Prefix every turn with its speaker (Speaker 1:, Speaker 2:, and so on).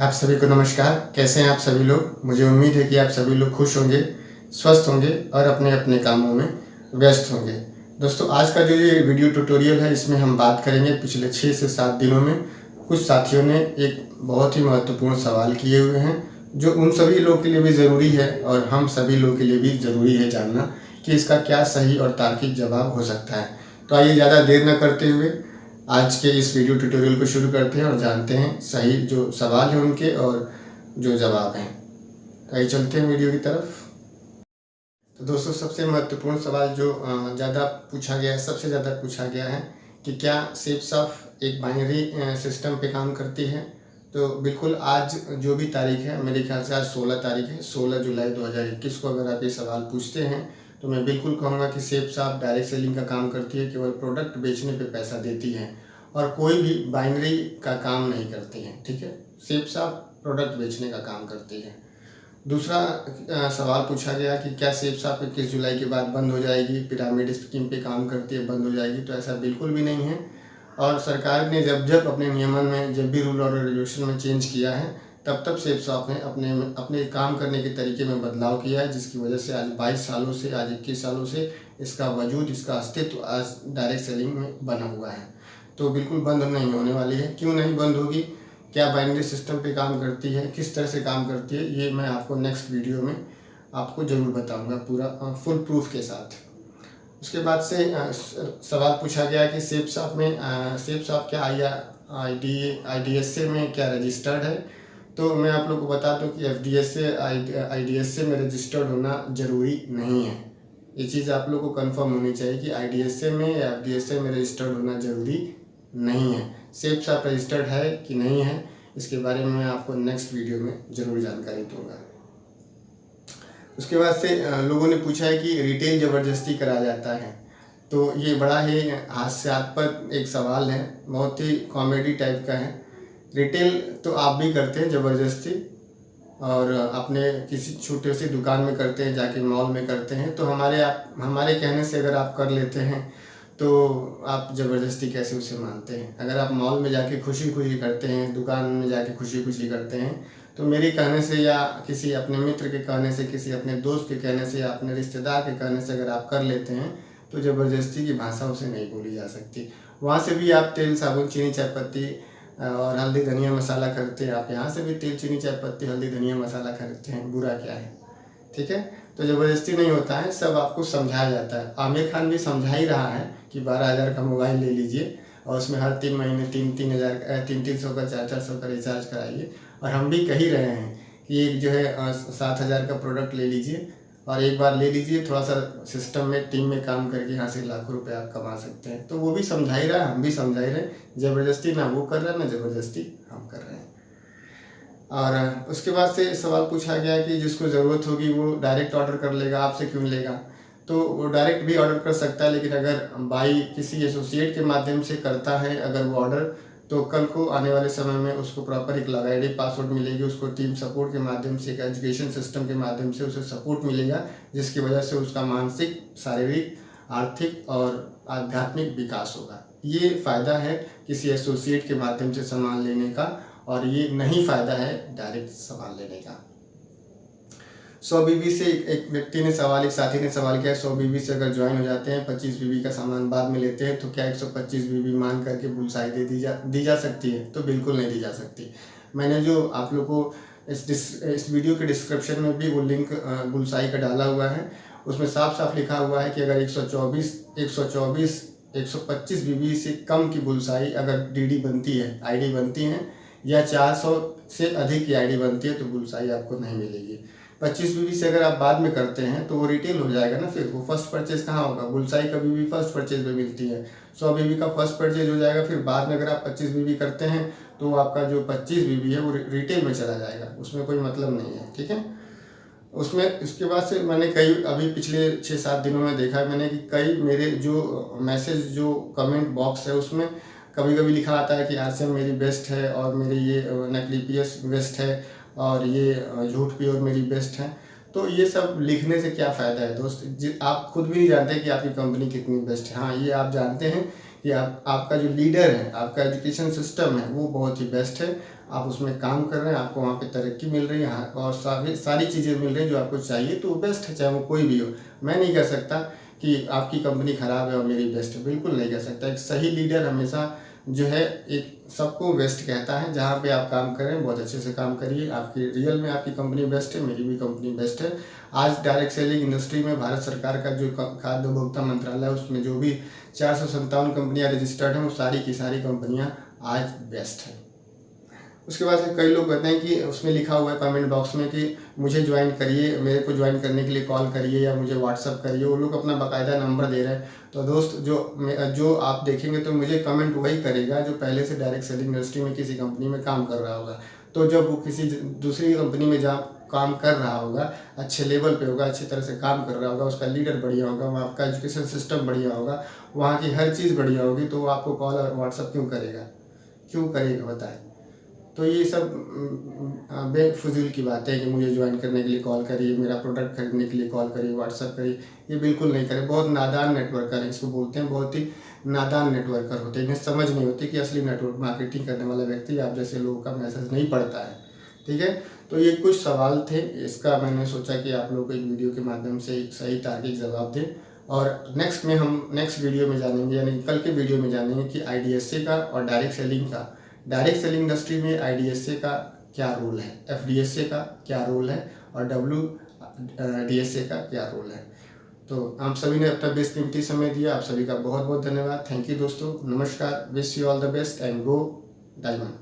Speaker 1: आप सभी को नमस्कार। कैसे हैं आप सभी लोग? मुझे उम्मीद है कि आप सभी लोग खुश होंगे, स्वस्थ होंगे और अपने-अपने कामों में व्यस्त होंगे। दोस्तों, आज का जो ये वीडियो ट्यूटोरियल है, इसमें हम बात करेंगे पिछले 6 से 7 दिनों में कुछ साथियों ने एक बहुत ही महत्वपूर्ण सवाल किए हुए हैं, जो उन सभी लोगों के लिए भी ज़रूरी है और हम सभी लोगों के लिए भी ज़रूरी है जानना कि इसका क्या सही और तार्किक जवाब हो सकता है। तो आइए ज़्यादा देर न करते हुए आज के इस वीडियो ट्यूटोरियल को शुरू करते हैं और जानते हैं सही जो सवाल हैं उनके और जो जवाब हैं। तो आइए चलते हैं वीडियो की तरफ। तो दोस्तों, सबसे महत्वपूर्ण सवाल जो ज़्यादा पूछा गया है, सबसे ज़्यादा पूछा गया है कि क्या शेप्स एक बाइनरी सिस्टम पे काम करती है। तो बिल्कुल, आज जो भी तारीख है, मेरे ख्याल से आज 16 तारीख है, 16 जुलाई 2021 को अगर आप ये सवाल पूछते हैं तो मैं बिल्कुल कहूँगा कि शेप्स डायरेक्ट सेलिंग का काम करती है, केवल प्रोडक्ट बेचने पे पैसा देती है और कोई भी बाइनरी का काम नहीं करती हैं। ठीक है, शेप्स प्रोडक्ट बेचने का काम करती है। दूसरा सवाल पूछा गया कि क्या शेप्स 21 जुलाई के बाद बंद हो जाएगी, पिरामिड स्कीम पे काम करती है, बंद हो जाएगी। तो ऐसा बिल्कुल भी नहीं है और सरकार ने जब जब अपने नियमन में जब भी रूल और रेगुलेशन में चेंज किया है, तब तब शेप्स ने अपने अपने काम करने के तरीके में बदलाव किया है, जिसकी वजह से आज 22 सालों से, आज 21 सालों से इसका वजूद, इसका अस्तित्व आज डायरेक्ट सेलिंग में बना हुआ है। तो बिल्कुल बंद नहीं होने वाली है। क्यों नहीं बंद होगी, क्या बाइनरी सिस्टम पे काम करती है, किस तरह से काम करती है, ये मैं आपको नेक्स्ट वीडियो में आपको ज़रूर बताऊंगा पूरा फुल प्रूफ के साथ। उसके बाद से सवाल पूछा गया कि शेप्स क्या IDSA में क्या रजिस्टर्ड है। तो मैं आप लोग को बता दूं कि IDSA में रजिस्टर्ड होना ज़रूरी नहीं है। ये चीज़ आप लोग को कंफर्म होनी चाहिए कि IDSA में या FDSA में रजिस्टर्ड होना ज़रूरी नहीं है। शेप्स रजिस्टर्ड है कि नहीं है, इसके बारे में मैं आपको नेक्स्ट वीडियो में ज़रूर जानकारी दूंगा। उसके बाद से लोगों ने पूछा है कि रिटेल ज़बरदस्ती करा जाता है। तो ये बड़ा ही हास्यास्पद एक सवाल है, बहुत ही कॉमेडी टाइप का है। रिटेल तो आप भी करते हैं ज़बरदस्ती, और अपने किसी छोटे सी दुकान में करते हैं, जाके मॉल में करते हैं। तो हमारे कहने से अगर आप कर लेते हैं तो आप ज़बरदस्ती कैसे उसे मानते हैं। अगर आप मॉल में जाके खुशी खुशी करते हैं, दुकान में जाके खुशी खुशी करते हैं, तो मेरे कहने से या किसी अपने मित्र के कहने से, किसी अपने दोस्त के कहने से या अपने रिश्तेदार के कहने से अगर आप कर लेते हैं तो ज़बरदस्ती की भाषा उसे नहीं बोली जा सकती। वहाँ से भी आप तेल, साबुन, चीनी, चाय पत्ती और हल्दी, धनिया, मसाला खरीदते हैं। आप यहाँ से भी तेल, चीनी, चाय पत्ती, हल्दी, धनिया, मसाला खरीदते हैं। बुरा क्या है? ठीक है, तो ज़बरदस्ती नहीं होता है, सब आपको समझाया जाता है। आमिर खान भी समझा ही रहा है कि 12,000 का मोबाइल ले लीजिए और उसमें हर 3 महीने 3-3 का, 4-400 का रिचार्ज कराइए। और हम भी कह ही रहे हैं कि एक जो है 7,000 का प्रोडक्ट ले लीजिए और एक बार ले लीजिए, थोड़ा सा सिस्टम में, टीम में काम करके यहाँ से लाखों रुपए आप कमा सकते हैं। तो वो भी समझा ही रहा है, हम भी समझा ही रहे हैं। ज़बरदस्ती ना वो कर रहा है, ना ज़बरदस्ती हम कर रहे हैं। और उसके बाद से सवाल पूछा गया कि जिसको ज़रूरत होगी वो डायरेक्ट ऑर्डर कर लेगा, आपसे क्यों लेगा। तो वो डायरेक्ट भी ऑर्डर कर सकता है, लेकिन अगर बाई किसी एसोसिएट के माध्यम से करता है अगर वो ऑर्डर, तो कल को आने वाले समय में उसको प्रॉपर एक लॉग ID पासवर्ड मिलेगी, उसको टीम सपोर्ट के माध्यम से, एक एजुकेशन सिस्टम के माध्यम से उसे सपोर्ट मिलेगा, जिसकी वजह से उसका मानसिक, शारीरिक, आर्थिक और आध्यात्मिक विकास होगा। ये फ़ायदा है किसी एसोसिएट के माध्यम से सामान लेने का, और ये नहीं फ़ायदा है डायरेक्ट सामान लेने का। 100 बीबी से एक व्यक्ति ने सवाल, एक साथी ने सवाल किया, 100 बीबी से अगर ज्वाइन हो जाते हैं, 25 बीबी का सामान बाद में लेते हैं, तो क्या 125 बीबी मान करके बुलसाई दी जा सकती है? तो बिल्कुल नहीं दी जा सकती। मैंने जो आप लोग को इस वीडियो के डिस्क्रिप्शन में भी वो लिंक बुलसाई का डाला हुआ है, उसमें साफ साफ लिखा हुआ है कि अगर 125 बीबी से कम की बुलसाई अगर DD बनती है, ID बनती है, या 400 से अधिक की ID बनती है, तो बुलसाई आपको नहीं मिलेगी। 25 बीबी से अगर आप बाद में करते हैं तो वो रिटेल हो जाएगा ना, फिर वो फर्स्ट परचेज कहाँ होगा। बुलसाई का बीबी फर्स्ट परचेज में मिलती है, 100 बीबी का फर्स्ट परचेज हो जाएगा। फिर बाद में अगर आप 25 बीबी करते हैं तो आपका जो 25 बीबी है वो रिटेल में चला जाएगा, उसमें कोई मतलब नहीं है। ठीक है, उसमें इसके बाद से मैंने कई, अभी पिछले 6-7 दिनों में देखा है मैंने कि कई मेरे जो मैसेज, जो कमेंट बॉक्स है, उसमें कभी कभी लिखा आता है कि RCM मेरी बेस्ट है, और मेरी ये नकली PS बेस्ट है, और ये झूठ प्योर मेरी बेस्ट है। तो ये सब लिखने से क्या फ़ायदा है दोस्त, आप खुद भी नहीं जानते कि आपकी कंपनी कितनी बेस्ट है। हाँ, ये आप जानते हैं कि आपका जो लीडर है, आपका एजुकेशन सिस्टम है वो बहुत ही बेस्ट है, आप उसमें काम कर रहे हैं, आपको वहाँ पे तरक्की मिल रही है और सारी चीज़ें मिल रही हैं जो आपको चाहिए, तो बेस्ट है, चाहे वो कोई भी हो। मैं नहीं कह सकता कि आपकी कंपनी ख़राब है और मेरी बेस्ट है, बिल्कुल नहीं कह सकता। एक सही लीडर हमेशा जो है एक सबको बेस्ट कहता है। जहाँ पे आप काम कर रहे हैं बहुत अच्छे से काम करिए, आपकी रियल में आपकी कंपनी बेस्ट है, मेरी भी कंपनी बेस्ट है। आज डायरेक्ट सेलिंग इंडस्ट्री में भारत सरकार का जो खाद्य उपभोक्ता मंत्रालय है उसमें जो भी 457 कंपनियां रजिस्टर्ड हैं वो सारी की सारी कंपनियां आज बेस्ट हैं। उसके बाद से कई लोग कहते हैं कि उसमें लिखा हुआ है कमेंट बॉक्स में कि मुझे ज्वाइन करिए, मेरे को ज्वाइन करने के लिए कॉल करिए या मुझे व्हाट्सअप करिए, वो लोग अपना बाकायदा नंबर दे रहे हैं। तो दोस्त जो आप देखेंगे तो मुझे कमेंट वही करेगा जो पहले से डायरेक्ट सेलिंग इंडस्ट्री में किसी कंपनी में काम कर रहा होगा। तो जब वो किसी दूसरी कंपनी में जहाँ काम कर रहा होगा, अच्छे लेवल पे होगा, अच्छी तरह से काम कर रहा होगा, उसका लीडर बढ़िया होगा, वहाँ का एजुकेशन सिस्टम बढ़िया होगा, वहाँ की हर चीज़ बढ़िया होगी, तो वो आपको कॉल और व्हाट्सअप क्यों करेगा, क्यों करेगा बताएं। तो ये सब बेफजूल की बातें हैं कि मुझे ज्वाइन करने के लिए कॉल करिए, मेरा प्रोडक्ट खरीदने के लिए कॉल करिए, व्हाट्सअप करिए, ये बिल्कुल नहीं करें। बहुत नादान नेटवर्कर है, इसको बोलते हैं, बहुत ही नादान नेटवर्कर होते हैं। इन्हें समझ नहीं होती कि असली नेटवर्क मार्केटिंग करने वाला व्यक्ति आप जैसे लोगों का मैसेज नहीं पढ़ता है। ठीक है, तो ये कुछ सवाल थे, इसका मैंने सोचा कि आप लोग को एक वीडियो के माध्यम से एक सही तार्किक जवाब दें। और नेक्स्ट वीडियो में जानेंगे, यानी कल के वीडियो में जानेंगे कि IDSA का और डायरेक्ट सेलिंग इंडस्ट्री में IDSA का क्या रोल है, FDSA का क्या रोल है और WDSA का क्या रोल है। तो आप सभी ने अपना बेशकीमती समय दिया, आप सभी का बहुत बहुत धन्यवाद। थैंक यू दोस्तों, नमस्कार, wish you all the best and go diamond.